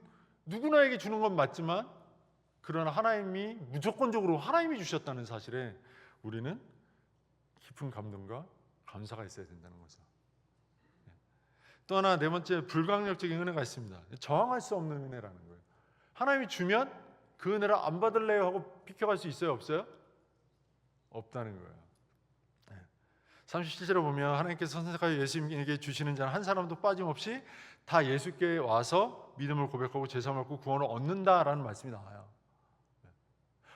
[SPEAKER 1] 누구나에게 주는 건 맞지만 그러나 하나님이 무조건적으로 하나님이 주셨다는 사실에 우리는 깊은 감동과 감사가 있어야 된다는 거죠. 또 하나 네 번째 불강력적인 은혜가 있습니다. 저항할 수 없는 은혜라는 거예요. 하나님이 주면 그 은혜를 안 받을래요 하고 비켜갈 수 있어요? 없어요? 없다는 거예요. 37절에 보면 하나님께서 선택하여 예수님에게 주시는 자는 한 사람도 빠짐없이 다 예수께 와서 믿음을 고백하고 죄사함을 받고 구원을 얻는다라는 말씀이 나와요.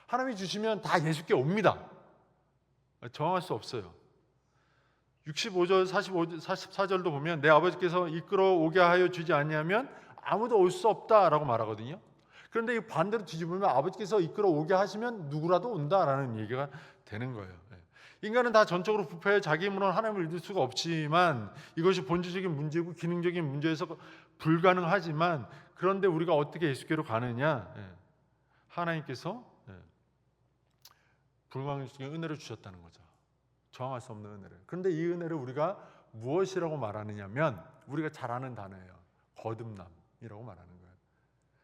[SPEAKER 1] 하나님이 주시면 다 예수께 옵니다. 저항할 수 없어요. 65절 44절도 보면 내 아버지께서 이끌어 오게 하여 주지 아니하면 아무도 올 수 없다라고 말하거든요. 그런데 이 반대로 뒤집으면 아버지께서 이끌어 오게 하시면 누구라도 온다라는 얘기가 되는 거예요. 인간은 다 전적으로 부패해 자기 힘으로는 하나님을 이룰 수가 없지만 이것이 본질적인 문제고 기능적인 문제에서 불가능하지만 그런데 우리가 어떻게 예수께로 가느냐? 하나님께서 불가능적인 은혜를 주셨다는 거죠. 저항할 수 없는 은혜를. 그런데 이 은혜를 우리가 무엇이라고 말하느냐면 우리가 잘 아는 단어예요. 거듭남이라고 말하는 거예요.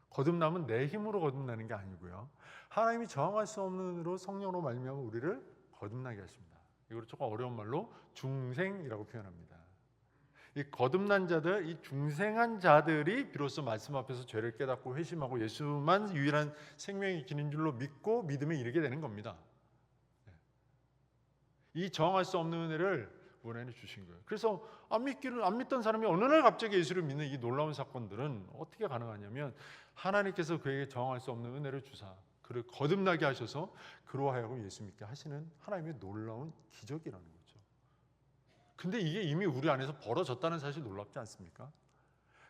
[SPEAKER 1] 거듭남은 내 힘으로 거듭나는 게 아니고요. 하나님이 저항할 수 없는 은혜로 성령으로 말미암아 우리를 거듭나게 하십니다. 이걸 조금 어려운 말로 중생이라고 표현합니다. 이 거듭난 자들, 이 중생한 자들이 비로소 말씀 앞에서 죄를 깨닫고 회심하고 예수만 유일한 생명이 기는 줄로 믿고 믿음에 이르게 되는 겁니다. 이 저항할 수 없는 은혜를 우리에게 주신 거예요. 그래서 안 믿던 사람이 어느 날 갑자기 예수를 믿는 이 놀라운 사건들은 어떻게 가능하냐면 하나님께서 그에게 저항할 수 없는 은혜를 주사 그를 거듭나게 하셔서 그로 하여금 예수 믿게 하시는 하나님의 놀라운 기적이라는 거죠. 근데 이게 이미 우리 안에서 벌어졌다는 사실 놀랍지 않습니까?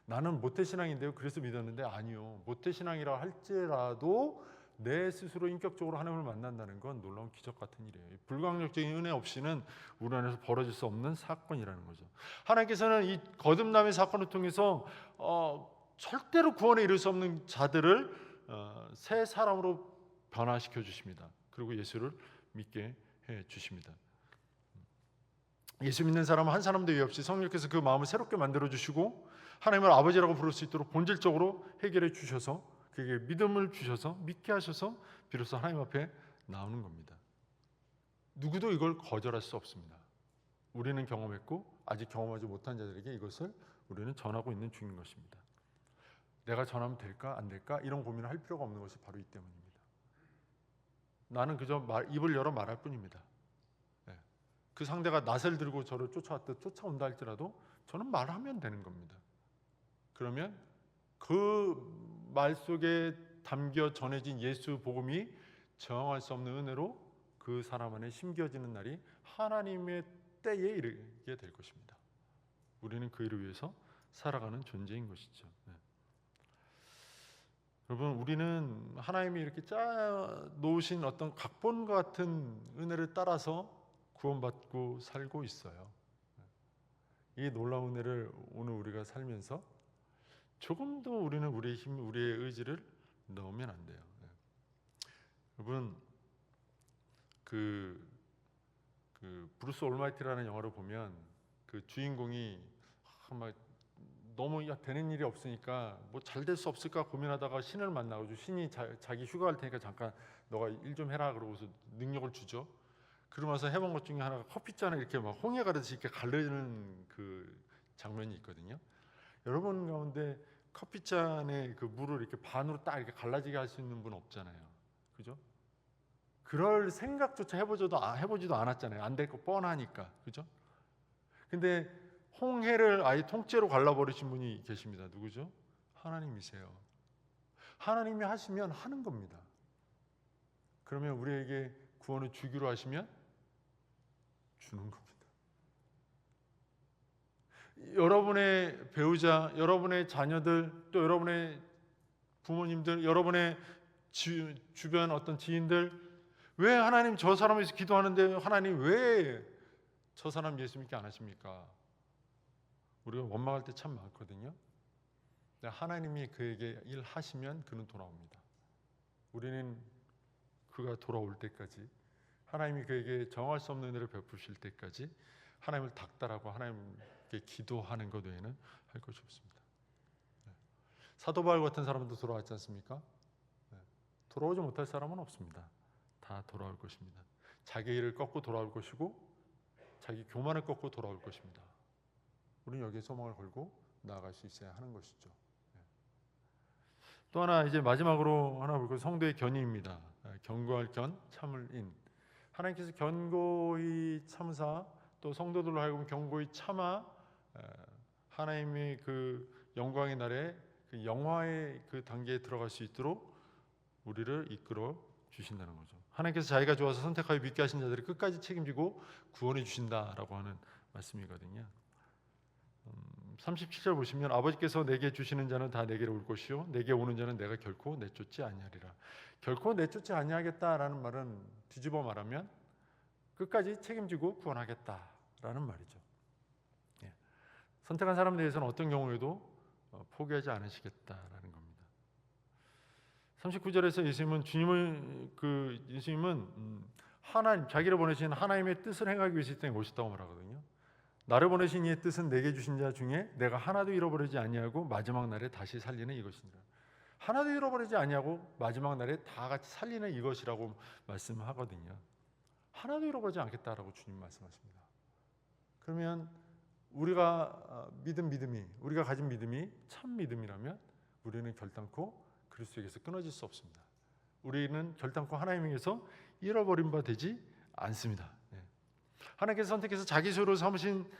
[SPEAKER 1] 나는 모태신앙인데요 그래서 믿었는데 아니요. 모태신앙이라 할지라도 내 스스로 인격적으로 하나님을 만난다는 건 놀라운 기적 같은 일이에요. 불가항력적인 은혜 없이는 우리 안에서 벌어질 수 없는 사건이라는 거죠. 하나님께서는 이 거듭남의 사건을 통해서 절대로 구원에 이를 수 없는 자들을 새 사람으로 변화시켜 주십니다. 그리고 예수를 믿게 해 주십니다. 예수 믿는 사람 한 사람도 없이 성령께서 그 마음을 새롭게 만들어 주시고 하나님을 아버지라고 부를 수 있도록 본질적으로 해결해 주셔서 그에게 믿음을 주셔서 믿게 하셔서 비로소 하나님 앞에 나오는 겁니다. 누구도 이걸 거절할 수 없습니다. 우리는 경험했고 아직 경험하지 못한 자들에게 이것을 우리는 전하고 있는 중인 것입니다. 내가 전하면 될까 안 될까 이런 고민을 할 필요가 없는 것이 바로 이 때문입니다. 나는 그저 입을 열어 말할 뿐입니다. 그 상대가 낫을 들고 저를 쫓아왔다 쫓아온다 할지라도 저는 말하면 되는 겁니다. 그러면 그 말 속에 담겨 전해진 예수 복음이 정할 수 없는 은혜로 그 사람 안에 심겨지는 날이 하나님의 때에 이르게 될 것입니다. 우리는 그 일을 위해서 살아가는 존재인 것이죠. 여러분, 우리는 하나님이 이렇게 짜 놓으신 어떤 각본 같은 은혜를 따라서 구원받고 살고 있어요. 이 놀라운 은혜를 오늘 우리가 살면서 조금도 우리는 우리의 힘, 우리의 의지를 넣으면 안 돼요. 여러분, 그 브루스 올마이티라는 영화를 보면 그 주인공이 막 너무 되는 일이 없으니까 뭐 잘 될 수 없을까 고민하다가 신을 만나가지고 신이 자기 휴가 갈 테니까 잠깐 너가 일 좀 해라 그러고서 능력을 주죠. 그러면서 해본 것 중에 하나가 커피잔을 이렇게 막 홍해 가르듯이 이렇게 가르는 그 장면이 있거든요. 여러분 가운데 커피잔에 그 물을 이렇게 반으로 딱 이렇게 갈라지게 할 수 있는 분 없잖아요. 그죠? 그럴 생각조차 해보지도 않았잖아요. 안 될 거 뻔하니까. 그죠? 근데 홍해를 아예 통째로 갈라버리신 분이 계십니다. 누구죠? 하나님이세요. 하나님이 하시면 하는 겁니다. 그러면 우리에게 구원을 주기로 하시면 주는 겁니다. 여러분의 배우자, 여러분의 자녀들, 또 여러분의 부모님들, 여러분의 주변 어떤 지인들, 왜 하나님 저 사람을 위해서 기도하는데 하나님 왜 저 사람 예수 믿게 안 하십니까? 우리가 원망할 때 참 많거든요. 하나님이 그에게 일하시면 그는 돌아옵니다. 우리는 그가 돌아올 때까지, 하나님이 그에게 정할 수 없는 은혜를 베푸실 때까지 하나님을 닥달하고 하나님께 기도하는 것 외에는 할 것이 없습니다. 사도 바울 같은 사람도 돌아왔지 않습니까? 돌아오지 못할 사람은 없습니다. 다 돌아올 것입니다. 자기 일을 꺾고 돌아올 것이고 자기 교만을 꺾고 돌아올 것입니다. 우리는 여기에 소망을 걸고 나아갈 수 있어야 하는 것이죠. 또 하나 이제 마지막으로 하나 볼 것, 성도의 견인입니다. 견고할 견, 참을 인. 하나님께서 견고히 참사, 또 성도들로 하여금 견고히 참아 하나님의 그 영광의 날에 그 영화의 그 단계에 들어갈 수 있도록 우리를 이끌어 주신다는 거죠. 하나님께서 자기가 좋아서 선택하여 믿게 하신 자들을 끝까지 책임지고 구원해 주신다라고 하는 말씀이거든요. 37절 보시면 아버지께서 내게 주시는 자는 다 내게로 올 것이요 내게 오는 자는 내가 결코 내쫓지 아니하리라. 결코 내쫓지 아니하겠다라는 말은 뒤집어 말하면 끝까지 책임지고 구원하겠다라는 말이죠. 선택한 사람에 대해서는 어떤 경우에도 포기하지 않으시겠다라는 겁니다. 39절에서 예수님은 하나님, 자기를 보내신 하나님의 뜻을 행하기 위해서 이 땅에 오셨다고 말하거든요. 나를 보내신 이의 뜻은 내게 주신 자 중에 내가 하나도 잃어버리지 아니하고 마지막 날에 다시 살리는 이것이니라. 하나도 잃어버리지 아니하고 마지막 날에 다 같이 살리는 이것이라고 말씀하거든요. 하나도 잃어버리지 않겠다라고 주님 말씀하십니다. 그러면 우리가 우리가 가진 믿음이 참 믿음이라면 우리는 결단코 그리스도에게서 끊어질 수 없습니다. 우리는 결단코 하나님에게서 잃어버린 바 되지 않습니다. 하나님께서 선택해서 자기 소유로 삼으신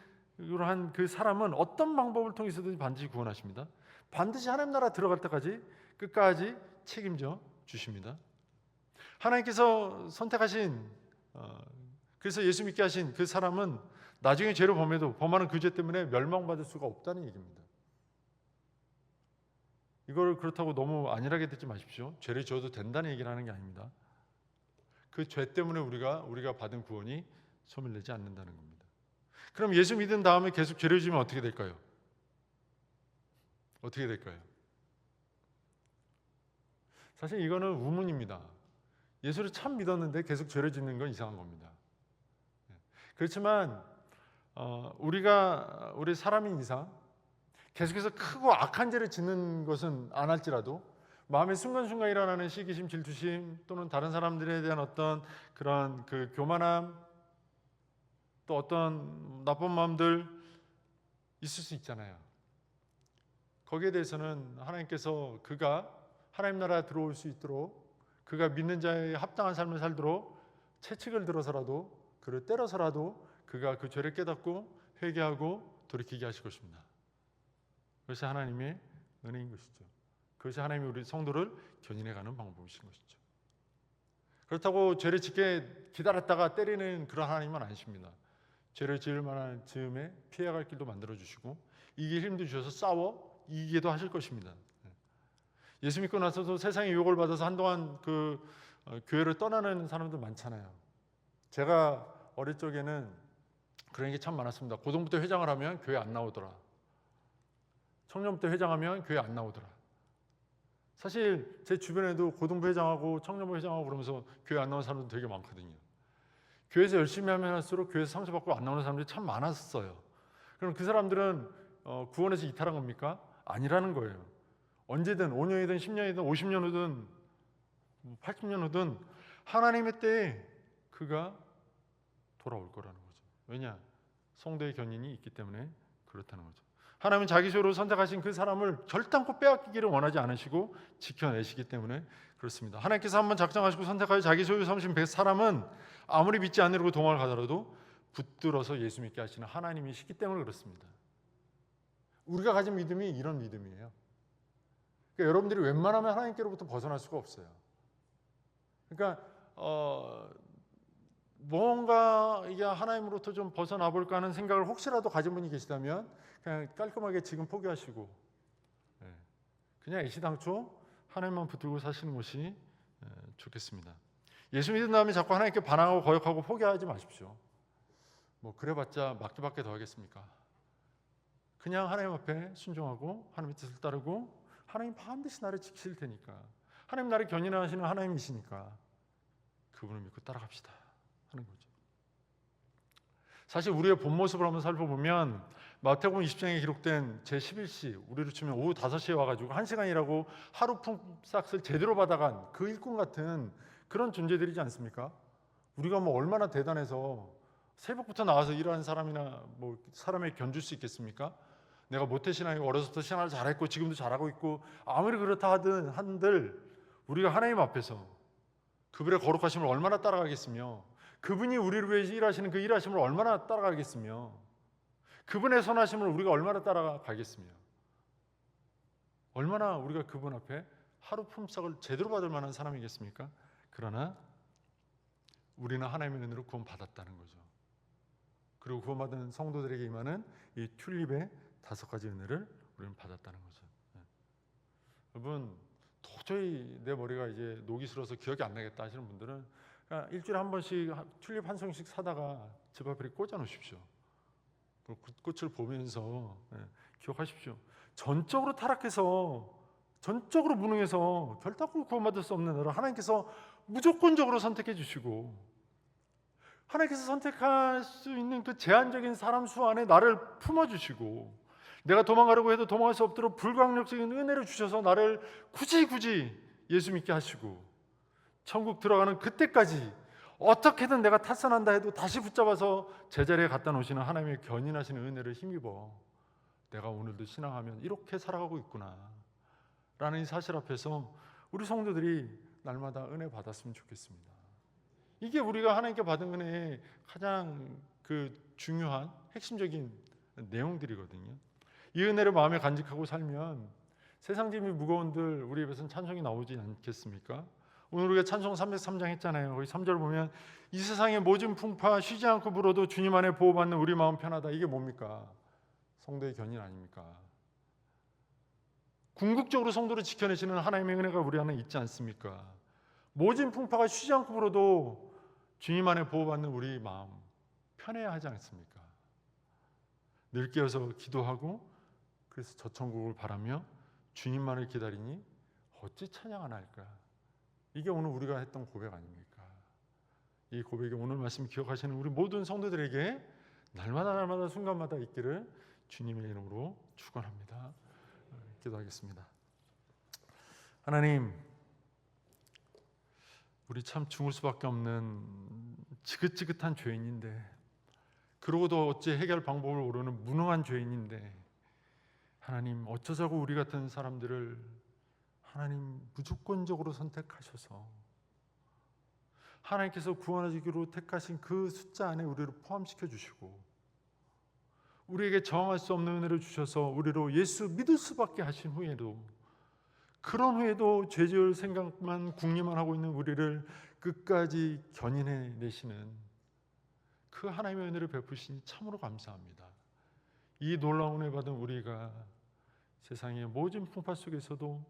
[SPEAKER 1] 한 그 사람은 어떤 방법을 통해서든지 반드시 구원하십니다. 반드시 하나님 나라 들어갈 때까지 끝까지 책임져 주십니다. 하나님께서 선택하신 그래서 예수 믿게 하신 그 사람은 나중에 죄를 범하는 그 죄 때문에 멸망받을 수가 없다는 얘기입니다. 이걸 그렇다고 너무 안일하게 듣지 마십시오. 죄를 지어도 된다는 얘기를 하는 게 아닙니다. 그 죄 때문에 우리가 받은 구원이 소멸되지 않는다는 겁니다. 그럼 예수 믿은 다음에 계속 죄를 지으면 어떻게 될까요? 어떻게 될까요? 사실 이거는 우문입니다. 예수를 참 믿었는데 계속 죄를 짓는 건 이상한 겁니다. 그렇지만 우리 사람인 이상 계속해서 크고 악한 죄를 짓는 것은 안 할지라도 마음의 순간순간 일어나는 시기심, 질투심 또는 다른 사람들에 대한 어떤 그런 그 교만함, 또 어떤 나쁜 마음들 있을 수 있잖아요. 거기에 대해서는 하나님께서 그가 하나님 나라에 들어올 수 있도록, 그가 믿는 자의 합당한 삶을 살도록 채찍을 들어서라도, 그를 때려서라도 그가 그 죄를 깨닫고 회개하고 돌이키게 하실 것입니다. 그것이 하나님의 은혜인 것이죠. 그것이 하나님이 우리 성도를 견인해가는 방법이신 것이죠. 그렇다고 죄를 짓게 기다렸다가 때리는 그런 하나님은 아니십니다. 죄를 지을 만한 즈음에 피해갈 길도 만들어주시고 이길 힘도 주셔서 싸워 이기게도 하실 것입니다. 예수 믿고 나서도 세상의 유혹을 받아서 한동안 교회를 떠나는 사람들 많잖아요. 제가 어릴 적에는 그런 게 참 많았습니다. 고등부터 회장을 하면 교회 안 나오더라. 청년부터 회장하면 교회 안 나오더라. 사실 제 주변에도 고등부 회장하고 청년부 회장하고 그러면서 교회 안 나오는 사람들 되게 많거든요. 교회에서 열심히 하면 할수록 교회에서 상처받고 안 나오는 사람들이 참 많았어요. 그럼 그 사람들은 구원에서 이탈한 겁니까? 아니라는 거예요. 언제든 5년이든 10년이든 50년 후든 80년 후든 하나님의 때에 그가 돌아올 거라는 거죠. 왜냐? 성도의 견인이 있기 때문에 그렇다는 거죠. 하나님은 자기 소유로 선택하신 그 사람을 결단코 빼앗기기를 원하지 않으시고 지켜내시기 때문에 그렇습니다. 하나님께서 한번 작정하시고 선택하여 자기 소유 삼으신 그 사람은 아무리 믿지 않으려고 도망을 가더라도 붙들어서 예수 믿게 하시는 하나님이시기 때문에 그렇습니다. 우리가 가진 믿음이 이런 믿음이에요. 그러니까 여러분들이 웬만하면 하나님께로부터 벗어날 수가 없어요. 그러니까 뭔가 이게 하나님으로부터 좀 벗어나 볼까 하는 생각을 혹시라도 가진 분이 계시다면 그냥 깔끔하게 지금 포기하시고 그냥 애시당초 하나님만 붙들고 사시는 것이 좋겠습니다. 예수 믿은 다음에 자꾸 하나님께 반항하고 거역하고 포기하지 마십시오. 뭐 그래봤자 막기밖에 더 하겠습니까? 그냥 하나님 앞에 순종하고 하나님의 뜻을 따르고 하나님 반드시 나를 지키실 테니까, 하나님 나를 견인하시는 하나님이시니까 그분을 믿고 따라갑시다 하는 거죠. 사실 우리의 본 모습을 한번 살펴보면 마태복음 20장에 기록된 제11시, 우리로 치면 오후 5시에 와가지고 1시간이라고 하루 품삯을 제대로 받아간 그 일꾼 같은 그런 존재들이지 않습니까? 우리가 뭐 얼마나 대단해서 새벽부터 나와서 일하는 사람이나 뭐 사람에 견줄 수 있겠습니까? 내가 모태신앙이고 어려서부터 신앙을 잘했고 지금도 잘하고 있고 아무리 그렇다 한들 우리가 하나님 앞에서 그분의 거룩하심을 얼마나 따라가겠으며, 그분이 우리를 위해서 일하시는 그 일하심을 얼마나 따라가겠으며, 그분의 선하심을 우리가 얼마나 따라가겠으며, 얼마나 우리가 그분 앞에 하루 품삯을 제대로 받을 만한 사람이겠습니까? 그러나 우리는 하나님의 은혜로 구원받았다는 거죠. 그리고 구원받은 성도들에게 임하는 이 튤립의 5가지 은혜를 우리는 받았다는 거죠. 여러분, 도저히 내 머리가 이제 녹이 슬어서 기억이 안 나겠다 하시는 분들은 그냥 일주일에 한 번씩 튤립 한 송이씩 사다가 집 앞에 꽂아 놓으십시오. 그 꽃을 보면서 기억하십시오. 전적으로 타락해서, 전적으로 무능해서 결단코 구원받을 수 없는 너를 하나님께서 무조건적으로 선택해 주시고, 하나님께서 선택할 수 있는 그 제한적인 사람 수 안에 나를 품어주시고, 내가 도망가려고 해도 도망갈 수 없도록 불가항력적인 은혜를 주셔서 나를 굳이 예수 믿게 하시고, 천국 들어가는 그때까지 어떻게든 내가 탈선한다 해도 다시 붙잡아서 제자리에 갖다 놓으시는 하나님의 견인하시는 은혜를 힘입어 내가 오늘도 신앙하면 이렇게 살아가고 있구나 라는 이 사실 앞에서 우리 성도들이 날마다 은혜 받았으면 좋겠습니다. 이게 우리가 하나님께 받은 은혜의 가장 중요한 핵심적인 내용들이거든요. 이 은혜를 마음에 간직하고 살면 세상 짐이 무거운들 우리 입에서는 찬송이 나오지 않겠습니까? 오늘 우리가 찬송 303장 했잖아요. 거기 3절 보면 이 세상의 모진 풍파 쉬지 않고 불어도 주님 안에 보호받는 우리 마음 편하다. 이게 뭡니까? 성도의 견인 아닙니까? 궁극적으로 성도를 지켜내시는 하나님의 은혜가 우리 안에 있지 않습니까? 모진 풍파가 쉬지 않고 불어도 주님 안에 보호받는 우리 마음 편해야 하지 않습니까? 늘 깨어서 기도하고 그래서 저 천국을 바라며 주님만을 기다리니 어찌 찬양 안 할까? 이게 오늘 우리가 했던 고백 아닙니까? 이 고백이 오늘 말씀 기억하시는 우리 모든 성도들에게 날마다 순간마다 있기를 주님의 이름으로 축원합니다. 기도하겠습니다. 하나님, 우리 참 죽을 수밖에 없는 지긋지긋한 죄인인데, 그러고도 어찌 해결 방법을 모르는 무능한 죄인인데, 하나님 어쩌자고 우리 같은 사람들을 하나님 무조건적으로 선택하셔서 하나님께서 구원하시기로 택하신 그 숫자 안에 우리를 포함시켜 주시고, 우리에게 정할 수 없는 은혜를 주셔서 우리로 예수 믿을 수밖에 하신 후에도, 그런 후에도 죄 지을 생각만 궁리만 하고 있는 우리를 끝까지 견인해 내시는 그 하나님의 은혜를 베푸시니 참으로 감사합니다. 이 놀라운 은혜 받은 우리가 세상의 모든 풍파 속에서도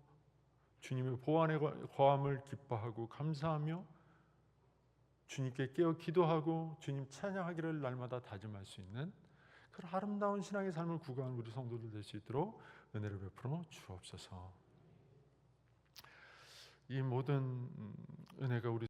[SPEAKER 1] 주님의 보호 안에 거함을 기뻐하고 감사하며 주님께 깨어 기도하고 주님 찬양하기를 날마다 다짐할 수 있는 그런 아름다운 신앙의 삶을 구가하는 우리 성도들 될 수 있도록 은혜를 베풀어 주옵소서. 이 모든 은혜가 우리